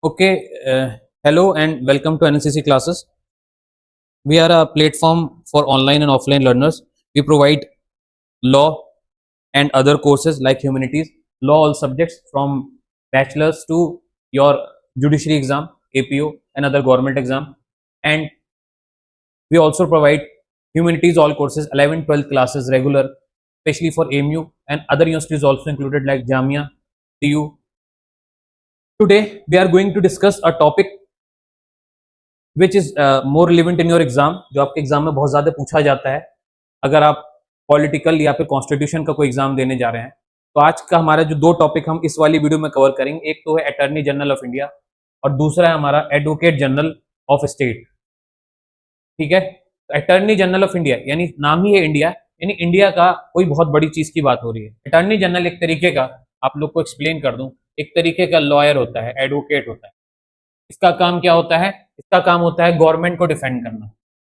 Okay, hello and welcome to NCC classes. We are a platform for online and offline learners. We provide law and other courses like humanities, law all subjects from bachelor's to your judiciary exam, APO, and other government exam. And we also provide humanities all courses, 11, 12 classes regular, especially for AMU and other universities also included like Jamia, TU. Today we are going to discuss a topic which is more relevant in your exam, जो आपके exam में बहुत ज्यादा पूछा जाता है अगर आप पॉलिटिकल या फिर कॉन्स्टिट्यूशन का कोई एग्जाम देने जा रहे हैं। तो आज का हमारा जो दो टॉपिक हम इस वाली वीडियो में कवर करेंगे, एक तो है अटॉर्नी जनरल ऑफ इंडिया और दूसरा है हमारा एडवोकेट जनरल ऑफ स्टेट। ठीक है, अटॉर्नी जनरल ऑफ इंडिया यानी नाम ही है इंडिया, यानी इंडिया का कोई बहुत बड़ी चीज की बात हो रही है। अटॉर्नी जनरल एक तरीके का, आप लोग को एक्सप्लेन कर दूं, एक तरीके का लॉयर होता है, एडवोकेट होता है। इसका काम क्या होता है? इसका काम होता है गवर्नमेंट को डिफेंड करना।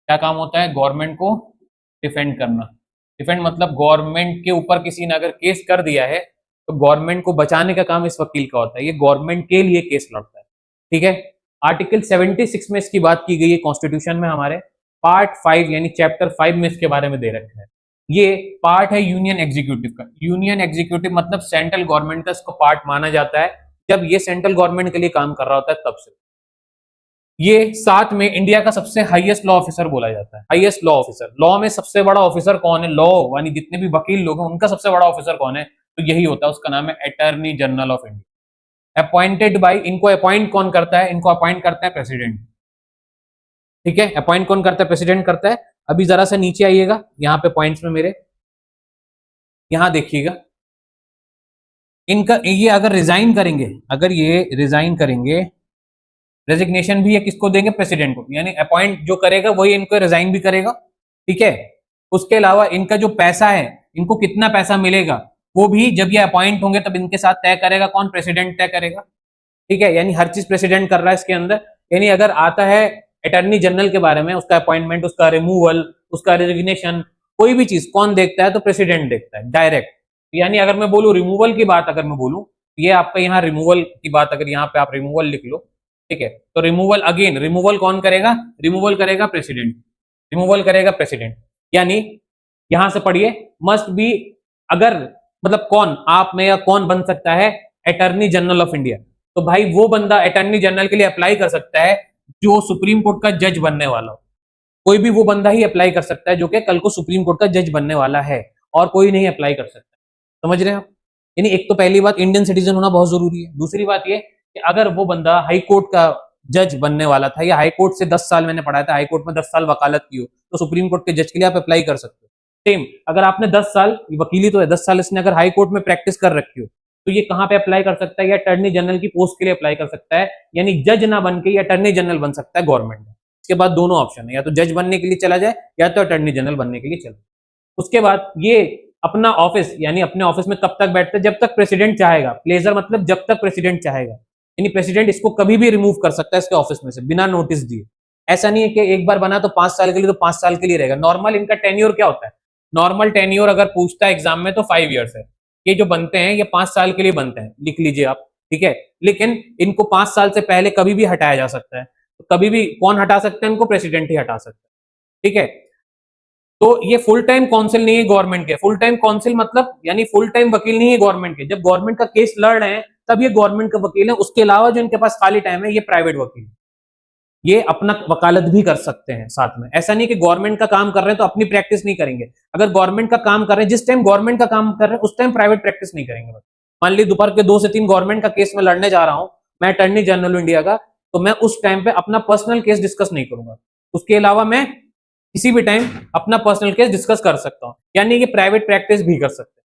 क्या काम होता है? गवर्नमेंट को डिफेंड करना। डिफेंड मतलब गवर्नमेंट के ऊपर किसी ने अगर केस कर दिया है तो गवर्नमेंट को बचाने का काम इस वकील का होता है। ये गवर्नमेंट के लिए केस लड़ता है। ठीक है, आर्टिकल 76 में इसकी बात की गई है कॉन्स्टिट्यूशन में, हमारे पार्ट 5 यानी चैप्टर 5 में इसके बारे में दे रखा है। ये पार्ट है यूनियन एग्जीक्यूटिव का। यूनियन एग्जीक्यूटिव मतलब सेंट्रल गवर्नमेंट का इसको पार्ट माना जाता है। जब ये सेंट्रल गवर्नमेंट के लिए काम कर रहा होता है तब से। ये साथ में इंडिया का सबसे हाईएस्ट लॉ ऑफिसर बोला जाता है। हाईएस्ट लॉ ऑफिसर, लॉ में सबसे बड़ा ऑफिसर कौन है? लॉ यानी जितने भी वकील लोग हैं उनका सबसे बड़ा ऑफिसर कौन है? तो यही होता है, उसका नाम है attorney general of India. Appointed by, इनको अपॉइंट कौन करता है? इनको अपॉइंट करता है प्रेसिडेंट। ठीक है, अपॉइंट कौन करता है? प्रेसिडेंट करता है। अभी जरा सा नीचे आइएगा, यहाँ पे पॉइंट्स में मेरे, यहां देखिएगा, इनका ये अगर रिजाइन करेंगे, अगर ये रिजाइन करेंगे, रेजिग्नेशन भी ये किसको देंगे? प्रेसिडेंट को। यानी अपॉइंट जो करेगा वही इनको रिजाइन भी करेगा। ठीक है, उसके अलावा इनका जो पैसा है, इनको कितना पैसा मिलेगा वो भी जब ये अपॉइंट होंगे तब इनके साथ तय करेगा कौन? प्रेसिडेंट तय करेगा। ठीक है, यानी हर चीज प्रेसिडेंट कर रहा है इसके अंदर। यानी अगर आता है अटॉर्नी जनरल के बारे में, उसका अपॉइंटमेंट, उसका रिमूवल, उसका रेजिग्नेशन, कोई भी चीज कौन देखता है? तो प्रेसिडेंट देखता है डायरेक्ट। यानी अगर मैं बोलूं रिमूवल की बात, अगर मैं बोलूं ये आपका यहाँ रिमूवल की बात, अगर यहाँ पे आप रिमूवल लिख लो, ठीक है, तो रिमूवल अगेन, रिमूवल कौन करेगा? रिमूवल करेगा प्रेसिडेंट। रिमूवल करेगा प्रेसिडेंट। यानी यहां से पढ़िए, मस्ट बी, अगर मतलब कौन, आप में या कौन बन सकता है अटॉर्नी जनरल ऑफ इंडिया? तो भाई वो बंदा अटॉर्नी जनरल के लिए अप्लाई कर सकता है जो सुप्रीम कोर्ट का जज बनने वाला हो। कोई भी वो बंदा ही अप्लाई कर सकता है जो कि कल को सुप्रीम कोर्ट का जज बनने वाला है, और कोई नहीं अप्लाई कर सकता। समझ रहे हो? यानी एक तो पहली बात, इंडियन सिटीजन होना बहुत जरूरी है। दूसरी बात ये कि अगर वो बंदा हाई कोर्ट का जज बनने वाला था, या हाई कोर्ट से 10 साल, मैंने पढ़ाया था हाई कोर्ट में 10 साल वकालत की हो, तो सुप्रीम कोर्ट के जज के लिए आप अप्लाई कर सकते हो। सेम अगर आपने 10 साल, वकीली तो है, 10 साल इसने अगर हाई कोर्ट में प्रैक्टिस कर रखी हो, तो ये कहां पे अप्लाई कर सकता है? या अटॉर्नी जनरल की पोस्ट के लिए अप्लाई कर सकता है। यानी जज ना बन के अटॉर्नी जनरल बन सकता है गवर्नमेंट में। इसके बाद दोनों ऑप्शन है, या तो जज बनने के लिए चला जाए या तो अटॉर्नी जनरल बनने के लिए चला। उसके बाद ये अपना ऑफिस, यानी अपने ऑफिस में कब तक बैठते हैं? जब तक प्रेसिडेंट चाहेगा। प्लेजर मतलब जब तक प्रेसिडेंट चाहेगा। यानी प्रेसिडेंट इसको कभी भी रिमूव कर सकता है इसके ऑफिस में से बिना नोटिस दिए। ऐसा नहीं है कि एक बार बना तो 5 साल के लिए, तो 5 साल के लिए रहेगा। नॉर्मल इनका टेन्योर क्या होता है? नॉर्मल टेन्योर अगर पूछता है एग्जाम में तो 5 ईयर्स है। ये जो बनते हैं ये 5 साल के लिए बनते हैं, लिख लीजिए आप। ठीक है, लेकिन इनको 5 साल से पहले कभी भी हटाया जा सकता है। तो कभी भी कौन हटा सकता है इनको? प्रेसिडेंट ही हटा सकता है। ठीक है, तो ये फुल टाइम काउंसिल नहीं है गवर्नमेंट के। फुल टाइम काउंसिल मतलब यानी फुल टाइम वकील नहीं है गवर्नमेंट के। जब गवर्नमेंट का केस लड़ रहे हैं तब ये गवर्नमेंट का वकील है। उसके अलावा जो इनके पास खाली टाइम है ये प्राइवेट वकील है। ये अपना वकालत भी कर सकते हैं साथ में। ऐसा नहीं कि गवर्नमेंट का काम कर रहे हैं तो अपनी प्रैक्टिस नहीं करेंगे। अगर गवर्नमेंट का काम कर रहे हैं, जिस टाइम गवर्नमेंट का काम कर रहे हैं उस टाइम प्राइवेट प्रैक्टिस नहीं करेंगे। मान ली दोपहर के 2 से 3 गवर्नमेंट का केस में लड़ने जा रहा हूं, मैं अटॉर्नी जनरल इंडिया का, तो मैं उस टाइम पे अपना पर्सनल केस डिस्कस नहीं करूंगा। उसके अलावा मैं किसी भी टाइम अपना पर्सनल केस डिस्कस कर सकता हूं। यानी कि प्राइवेट प्रैक्टिस भी कर सकते हैं।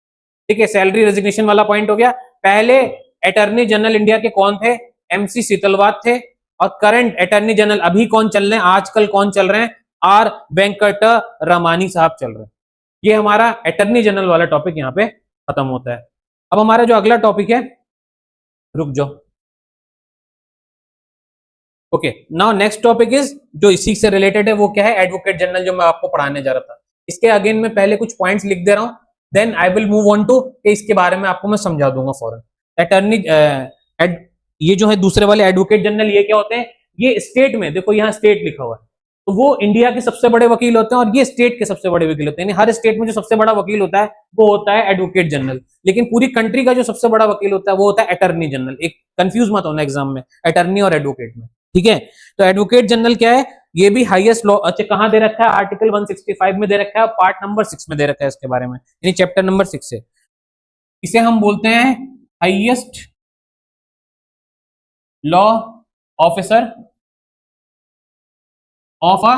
ठीक है, सैलरी रेजिग्नेशन वाला पॉइंट हो गया। पहले अटॉर्नी जनरल इंडिया के कौन थे? MC सीतलवात थे। और करंट अटॉर्नी जनरल अभी कौन चल रहे हैं, आजकल कौन चल रहे हैं? R वेंकट रमानी साहब चल रहे हैं। ये हमारा अटॉर्नी जनरल वाला टॉपिक यहाँ पे खत्म होता है। अब हमारा जो अगला टॉपिक है, रुक जाओ, okay, now next topic is, जो इसी से रिलेटेड है, वो क्या है? एडवोकेट जनरल, जो मैं आपको पढ़ाने जा रहा था। इसके अगेन मैं पहले कुछ पॉइंट्स लिख दे रहा हूं, then I will move on to, इसके बारे में आपको मैं समझा दूंगा फौरन। अटॉर्नी ये जो है दूसरे वाले एडवोकेट जनरल, ये क्या होते हैं, ये स्टेट में, देखो यहाँ स्टेट लिखा हुआ है, तो वो इंडिया के सबसे बड़े वकील होते हैं और ये स्टेट के सबसे बड़े वकील होते हैं। यानी हर स्टेट में जो सबसे बड़ा वकील होता है वो होता है एडवोकेट जनरल, लेकिन पूरी कंट्री का जो सबसे बड़ा वकील होता है वो होता है अटर्नी जनरल। एक कंफ्यूज मत होना एग्जाम में अटर्नी और एडवोकेट में, ठीक है। तो एडवोकेट जनरल क्या है, ये भी हाईएस्ट लॉ, अच्छा कहां दे रखा है, आर्टिकल 165 में दे रखा है, पार्ट नंबर 6 में दे रखा है इसके बारे में, यानी चैप्टर नंबर 6 है। इसे हम बोलते हैं highest law officer of a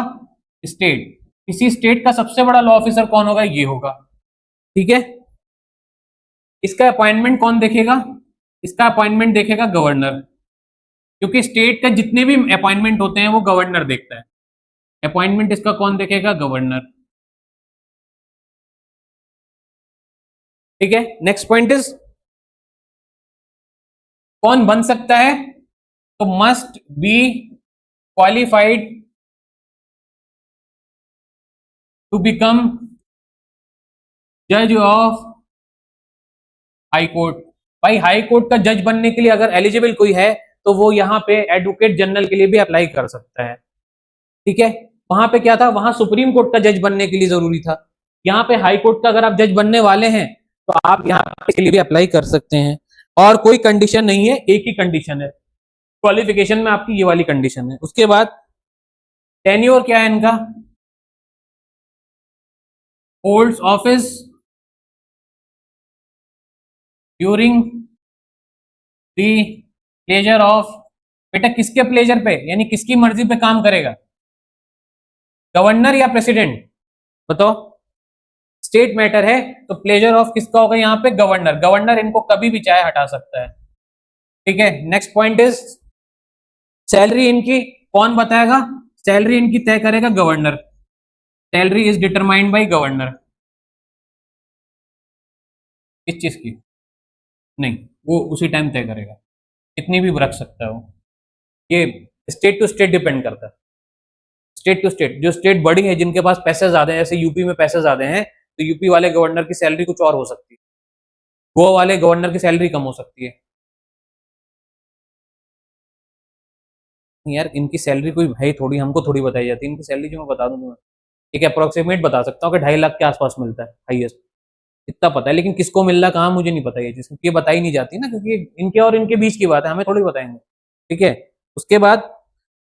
state. किसी स्टेट का सबसे बड़ा लॉ ऑफिसर कौन होगा, ये होगा, ठीक है। इसका अपॉइंटमेंट कौन देखेगा, इसका अपॉइंटमेंट देखेगा गवर्नर, क्योंकि स्टेट का जितने भी अपॉइंटमेंट होते हैं वो गवर्नर देखता है। अपॉइंटमेंट इसका कौन देखेगा, गवर्नर, ठीक है। नेक्स्ट पॉइंट इज कौन बन सकता है, तो must be qualified to become जज ऑफ हाई कोर्ट। भाई हाई कोर्ट का जज बनने के लिए अगर एलिजिबल कोई है तो वो यहाँ पे एडवोकेट जनरल के लिए भी अप्लाई कर सकता है, ठीक है। वहां पे क्या था, वहां सुप्रीम कोर्ट का जज बनने के लिए जरूरी था, यहाँ पे हाई कोर्ट का अगर आप जज बनने वाले हैं तो आप यहाँ के लिए भी अप्लाई कर सकते हैं, और कोई कंडीशन नहीं है, एक ही कंडीशन है क्वालिफिकेशन में, आपकी ये वाली कंडीशन है। उसके बाद टेन्योर क्या है इनका, holds office during the pleasure of, बेटा किसके प्लेजर पे, यानी किसकी मर्जी पे काम करेगा, गवर्नर या प्रेसिडेंट, बताओ। स्टेट मैटर है तो प्लेजर ऑफ किसका होगा यहाँ पे, गवर्नर। गवर्नर इनको कभी भी चाहे हटा सकता है, ठीक है। नेक्स्ट पॉइंट इज सैलरी इनकी कौन बताएगा, सैलरी इनकी तय करेगा governor. Salary is determined by governor. इस चीज की नहीं, वो उसी टाइम तय करेगा, कितनी भी रख सकता है वो, ये स्टेट टू स्टेट डिपेंड करता है, स्टेट टू स्टेट। जो स्टेट बड़ी है, जिनके पास पैसे ज्यादा है, जैसे यूपी में पैसे ज्यादा हैं, तो यूपी वाले गवर्नर की सैलरी कुछ और हो सकती है, गोवा वाले गवर्नर की सैलरी कम हो सकती है। यार इनकी सैलरी कोई भाई थोड़ी हमको थोड़ी बताई जाती है, इनकी सैलरी जो मैं बता दूं तुम्हें, एक अप्रोक्सीमेट बता सकता हूँ कि 2.5 लाख के आसपास मिलता है हाईएस्ट, इतना पता है। लेकिन किसको मिल रहा कहाँ मुझे नहीं पता, ये चीज ये बताई नहीं जाती ना, क्योंकि इनके और इनके बीच की बात है, हमें थोड़ी बताएंगे, ठीक है। उसके बाद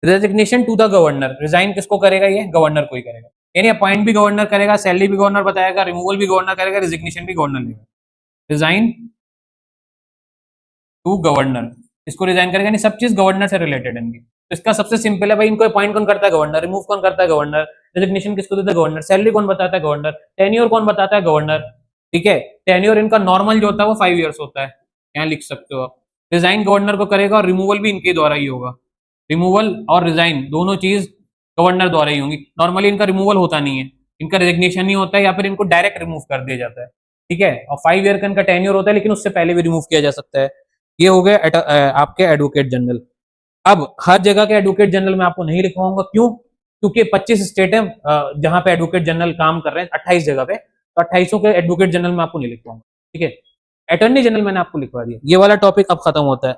resignation to the governor, resign किसको करेगा, ये गवर्नर को ही करेगा, यानी अपॉइंट भी गवर्नर करेगा, सैलरी भी गवर्नर बताएगा, रिमूवल भी गवर्नर करेगा, रेजिग्नेशन भी गवर्नर लेगा। रिजाइन टू गवर्नर, इसको रिजाइन करेगा, यानी सब चीज गवर्नर से रिलेटेड है इनकी। तो इसका सबसे सिंपल है भाई, इनको अपॉइंट कौन करता है, गवर्नर, रिमूव कौन करता है, गवर्नर, रेजिग्नेशन किसको देता है, गवर्नर, सैलरी कौन बताता है, गवर्नर, टेन्योर कौन बताता है, गवर्नर, ठीक है। टेन्योर इनका नॉर्मल जो होता है वो 5 ईयर्स होता है, यहाँ लिख सकते हो आप। रिजाइन गवर्नर को करेगा और रिमूवल भी इनके द्वारा ही होगा, रिमूवल और रिजाइन दोनों चीज गवर्नर द्वारा ही होंगी। नॉर्मली इनका रिमूवल होता नहीं है, इनका रेजिग्नेशन ही होता है, या फिर इनको डायरेक्ट रिमूव कर दिया जाता है, ठीक है। और 5 ईयर का इनका टेन्योर होता है, लेकिन उससे पहले भी रिमूव किया जा सकता है। ये हो गया आपके एडवोकेट जनरल। अब हर जगह के एडवोकेट जनरल मैं आपको नहीं लिखवाऊंगा, क्यों, क्योंकि 25 स्टेट है जहां पे एडवोकेट जनरल काम कर रहे हैं, 28 जगह पे, तो 28 के एडवोकेट जनरल मैं आपको नहीं लिखवाऊंगा, ठीक है। अटॉर्नी जनरल मैंने आपको लिखवा दिया, ये वाला टॉपिक अब खत्म होता है।